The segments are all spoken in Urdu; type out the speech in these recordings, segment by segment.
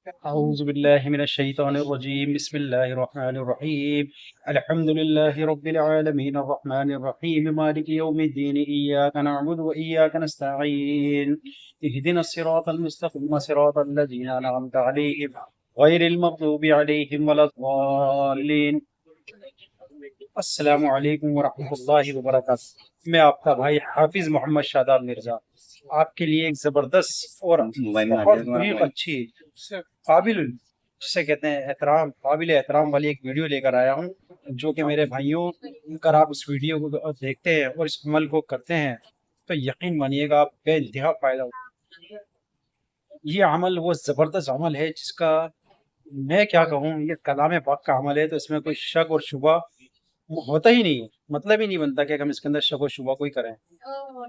أعوذ بالله من الشيطان الرجيم بسم الله الرحمن الرحيم الحمد لله رب العالمين الرحمن الرحيم مالك يوم الدين إياك نعبد وإياك نستعين اهدنا الصراط المستقيم صراط الذين أنعمت عليهم غير المغضوب عليهم ولا الضالين السلام علیکم ورحمۃ اللہ وبرکاتہ۔ میں آپ کا بھائی حافظ محمد شاداب مرزا آپ کے لیے ایک زبردست اور بہت بریف اچھی قابل جسے کہتے ہیں احترام قابل احترام والی ایک ویڈیو لے کر آیا ہوں، جو کہ میرے بھائیوں اگر آپ اس ویڈیو کو دیکھتے ہیں اور اس عمل کو کرتے ہیں تو یقین مانیے گا آپ بے انتہا فائدہ ہوگا۔ یہ عمل وہ زبردست عمل ہے جس کا میں کیا کہوں، یہ کلام پاک کا عمل ہے، تو اس میں کوئی شک اور شبہ ہوتا ہی نہیں ہے، مطلب ہی نہیں بنتا کہ ہم اس کے اندر شک و شبہ کوئی کریں۔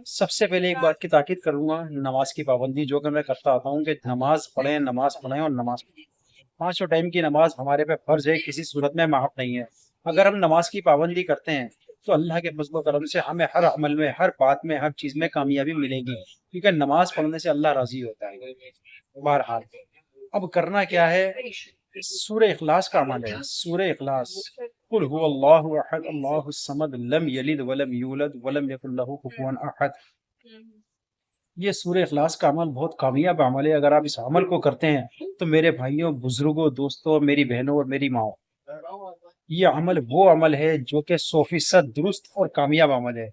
سب سے پہلے ایک بات کی تاکید کروں گا، نماز کی پابندی جو کہ میں کرتا آتا ہوں کہ نماز پڑھیں اور نماز پڑھیں۔ پانچوں ٹائم کی نماز ہمارے پہ فرض ہے، کسی صورت میں معاف نہیں ہے۔ اگر ہم نماز کی پابندی کرتے ہیں تو اللہ کے فضل و کرم سے ہمیں ہر عمل میں، ہر بات میں، ہر چیز میں کامیابی ملے گی، کیونکہ نماز پڑھنے سے اللہ راضی ہوتا ہے۔ بہرحال اب کرنا کیا ہے، سورہ اخلاص کا عمل ہے۔ سورہ اخلاص، قل هو اللہ احد اللہ الصمد لم یلد ولم یولد ولم یکن لہ کفوا احد۔ یہ سورہ اخلاص کا عمل بہت کامیاب عمل ہے۔ اگر آپ اس عمل کو کرتے ہیں تو میرے بھائیوں، بزرگوں، دوستوں، میری بہنوں اور میری ماں، یہ عمل وہ عمل ہے جو کہ 100% درست اور کامیاب عمل ہے۔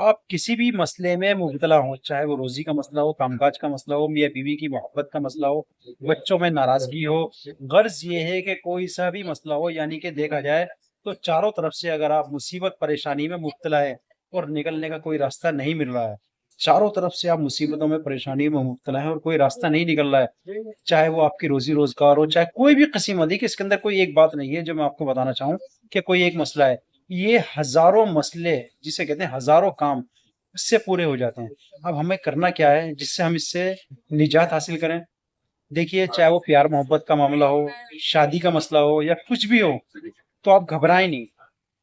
آپ کسی بھی مسئلے میں مبتلا ہوں، چاہے وہ روزی کا مسئلہ ہو، کام کاج کا مسئلہ ہو، میاں بیوی کی محبت کا مسئلہ ہو، بچوں میں ناراضگی ہو، غرض یہ ہے کہ کوئی سا بھی مسئلہ ہو، یعنی کہ دیکھا جائے تو چاروں طرف سے اگر آپ مصیبت پریشانی میں مبتلا ہے اور نکلنے کا کوئی راستہ نہیں مل رہا ہے، چاروں طرف سے آپ مصیبتوں میں پریشانی میں مبتلا ہے اور کوئی راستہ نہیں نکل رہا ہے، چاہے وہ آپ کی روزی روزگار ہو، چاہے کوئی بھی قسم ہوتی، کہ اس کے اندر کوئی ایک بات نہیں ہے جو میں آپ کو بتانا چاہوں کہ کوئی ایک مسئلہ ہے، یہ ہزاروں مسئلے جسے کہتے ہیں ہزاروں کام اس سے پورے ہو جاتے ہیں۔ اب ہمیں کرنا کیا ہے جس سے ہم اس سے نجات حاصل کریں؟ دیکھیے، چاہے وہ پیار محبت کا معاملہ ہو، شادی کا مسئلہ ہو، یا کچھ بھی ہو، تو آپ گھبرائیں نہیں،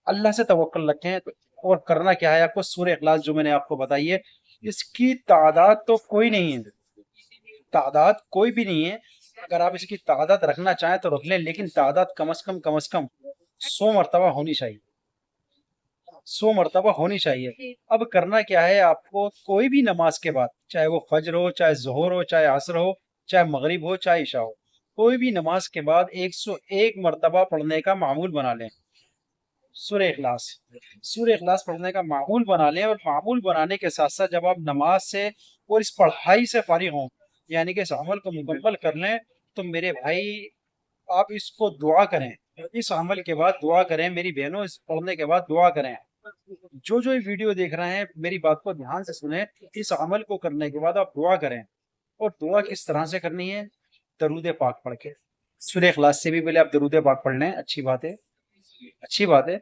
اللہ سے توکل رکھیں۔ اور کرنا کیا ہے، آپ کو سورہ اخلاص جو میں نے آپ کو بتائی ہے، اس کی تعداد تو کوئی نہیں ہے، تعداد کوئی بھی نہیں ہے۔ اگر آپ اس کی تعداد رکھنا چاہیں تو رکھ لیں، لیکن تعداد کم از کم 100 مرتبہ ہونی چاہیے، 100 مرتبہ ہونی چاہیے۔ اب کرنا کیا ہے، آپ کو کوئی بھی نماز کے بعد، چاہے وہ فجر ہو، چاہے ظہر ہو، چاہے عصر ہو، چاہے مغرب ہو، چاہے عشاء ہو، کوئی بھی نماز کے بعد 101 مرتبہ پڑھنے کا معمول بنا لیں سورہ اخلاص۔ سورہ اخلاص پڑھنے کا معمول بنا لیں، اور معمول بنانے کے ساتھ ساتھ جب آپ نماز سے اور اس پڑھائی سے فارغ ہوں، یعنی کہ اس عمل کو مکمل کر لیں، تو میرے بھائی آپ اس کو دعا کریں، اس عمل کے بعد دعا کریں، میری بہنوں اس پڑھنے کے بعد دعا کریں۔ جو یہ ویڈیو دیکھ رہے ہیں میری بات کو دھیان سے سنیں، اس عمل کو کرنے کے بعد آپ دعا کریں، اور دعا کس طرح سے کرنی ہے، درود پاک پڑھ کے۔ سورہ اخلاص سے بھی پہلے آپ درود پاک پڑھ لیں، اچھی بات ہے، اچھی بات ہے۔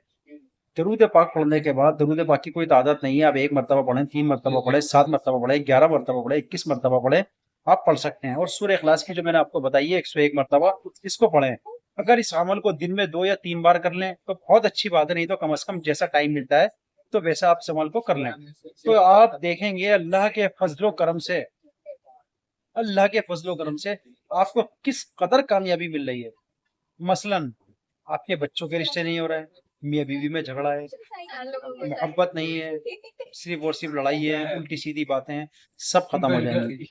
درود پاک پڑھنے کے بعد، درود پاک کی کوئی تعداد نہیں ہے، آپ 1 مرتبہ پڑھیں، 3 مرتبہ پڑھیں، 7 مرتبہ پڑھیں، 11 مرتبہ پڑھیں، 21 مرتبہ پڑھیں، آپ پڑھ سکتے ہیں۔ اور سورہ اخلاص کی جو میں نے آپ کو بتائی ہے 101 مرتبہ، اس کو پڑھیں۔ اگر اس عمل کو دن میں 2 یا 3 بار کر لیں تو بہت اچھی بات ہے، نہیں تو کم از کم جیسا ٹائم ملتا ہے تو ویسا آپ اس عمل کو کر لیں، تو آپ دیکھیں گے اللہ کے فضل و کرم سے، اللہ کے فضل و کرم سے آپ کو کس قدر کامیابی مل رہی ہے۔ مثلاً آپ کے بچوں کے رشتے نہیں ہو رہے ہیں، میاں بیوی میں جھگڑا ہے، محبت نہیں ہے، صرف اور صرف لڑائی ہے، الٹی سیدھی باتیں ہیں، سب ختم ہو جائیں گی۔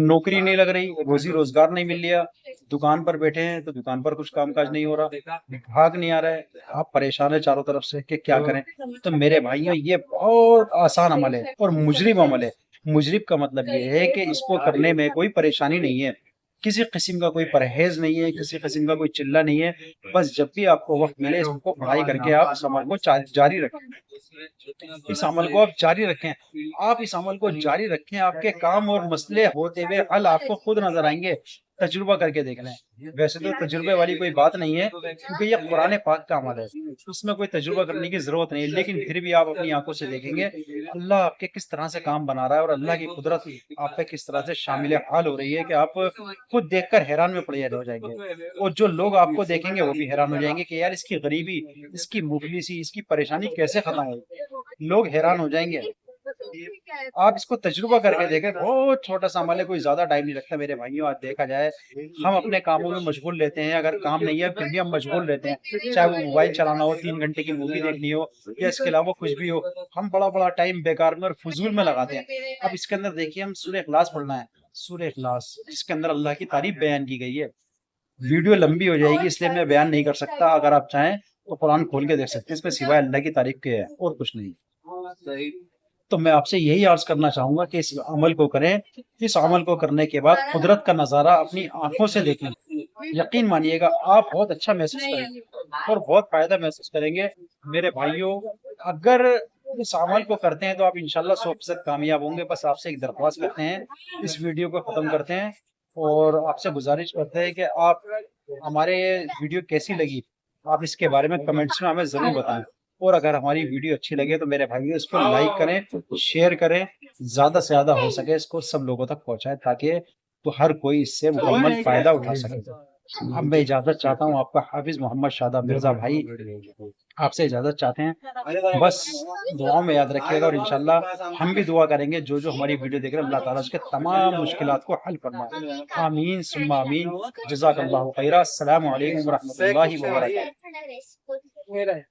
نوکری نہیں لگ رہی، روزی روزگار نہیں مل رہا، دکان پر بیٹھے ہیں تو دکان پر کچھ کام کاج نہیں ہو رہا، بھاگ نہیں آ رہا ہے، آپ پریشان ہیں چاروں طرف سے کہ کیا کریں، تو میرے بھائیوں یہ بہت آسان عمل ہے اور مجرب عمل ہے۔ مجرب کا مطلب یہ ہے کہ اس کو کرنے میں کوئی پریشانی نہیں ہے، کسی قسم کا کوئی پرہیز نہیں ہے، کسی قسم کا کوئی چلہ نہیں ہے، بس جب بھی آپ کو وقت ملے اس کو پڑھائی کر کے آپ اس عمل کو جاری رکھیں، اس عمل کو آپ جاری رکھیں، آپ اس عمل کو جاری رکھیں، آپ کے کام اور مسئلے ہوتے ہوئے حل آپ کو خود نظر آئیں گے۔ تجربہ کر کے دیکھ لیں، ویسے تو تجربے والی کوئی بات نہیں ہے کیونکہ یہ قرآن پاک کا عمل ہے، اس میں کوئی تجربہ کرنے کی ضرورت نہیں ہے، لیکن پھر بھی آپ اپنی آنکھوں سے دیکھیں گے اللہ آپ کے کس طرح سے کام بنا رہا ہے، اور اللہ کی قدرت آپ پہ کس طرح سے شامل حال ہو رہی ہے کہ آپ خود دیکھ کر حیران میں پڑے ہو جائیں گے، اور جو لوگ آپ کو دیکھیں گے وہ بھی حیران ہو جائیں گے کہ یار اس کی غریبی، اس کی مفلسی، اس کی پریشانی کیسے ختم ہوئی، لوگ حیران ہو جائیں گے۔ آپ اس کو تجربہ کر کے دیکھیں، بہت چھوٹا سا عمل ہے، کوئی زیادہ ٹائم نہیں لگتا میرے بھائیوں۔ آج دیکھا جائے ہم اپنے کاموں میں مشغول رہتے ہیں، اگر کام نہیں ہے پھر بھی ہم مشغول رہتے ہیں، چاہے وہ موبائل چلانا ہو، 3 گھنٹے کی مووی دیکھنی ہو، یا اس کے علاوہ کچھ بھی ہو، ہم بڑا بڑا ٹائم بیکار میں اور فضول میں لگاتے ہیں۔ اب اس کے اندر دیکھیے ہم سورہ اخلاص پڑھنا ہے، سورہ اخلاص جس کے اندر اللہ کی تعریف بیان کی گئی ہے۔ ویڈیو لمبی ہو جائے گی اس لیے میں بیان نہیں کر سکتا، اگر آپ چاہیں تو قرآن کھول کے دیکھ سکتے ہیں، اس میں سوائے اللہ کی تعریف کے ہے اور کچھ نہیں۔ تو میں آپ سے یہی عرض کرنا چاہوں گا کہ اس عمل کو کریں، اس عمل کو کرنے کے بعد قدرت کا نظارہ اپنی آنکھوں سے دیکھیں، یقین مانیے گا آپ بہت اچھا محسوس کریں گے اور بہت فائدہ محسوس کریں گے میرے بھائیوں۔ اگر اس عمل کو کرتے ہیں تو آپ انشاءاللہ 100% کامیاب ہوں گے۔ بس آپ سے ایک درخواست کرتے ہیں، اس ویڈیو کو ختم کرتے ہیں اور آپ سے گزارش کرتے ہیں کہ آپ ہمارے ویڈیو کیسی لگی آپ اس کے بارے میں کمنٹس میں ہمیں ضرور بتائیں، اور اگر ہماری ویڈیو اچھی لگے تو میرے بھائی اس کو لائک کریں، شیئر کریں، زیادہ سے زیادہ ہو سکے اس کو سب لوگوں تک پہنچائیں تاکہ تو ہر کوئی اس سے مکمل فائدہ اٹھا سکے۔ اب میں اجازت چاہتا ہوں، آپ کا حافظ محمد شاداب مرزا بھائی آپ سے اجازت چاہتے ہیں، بس دعاؤں میں یاد رکھیے گا، اور انشاءاللہ ہم بھی دعا کریں گے جو ہماری ویڈیو دیکھ رہے ہیں اللہ تعالیٰ اس کے تمام مشکلات کو حل فرمائے، آمین ثم آمین۔ جزاک اللہ خیرہ۔ السلام علیکم ورحمۃ اللہ وبرکاتہ۔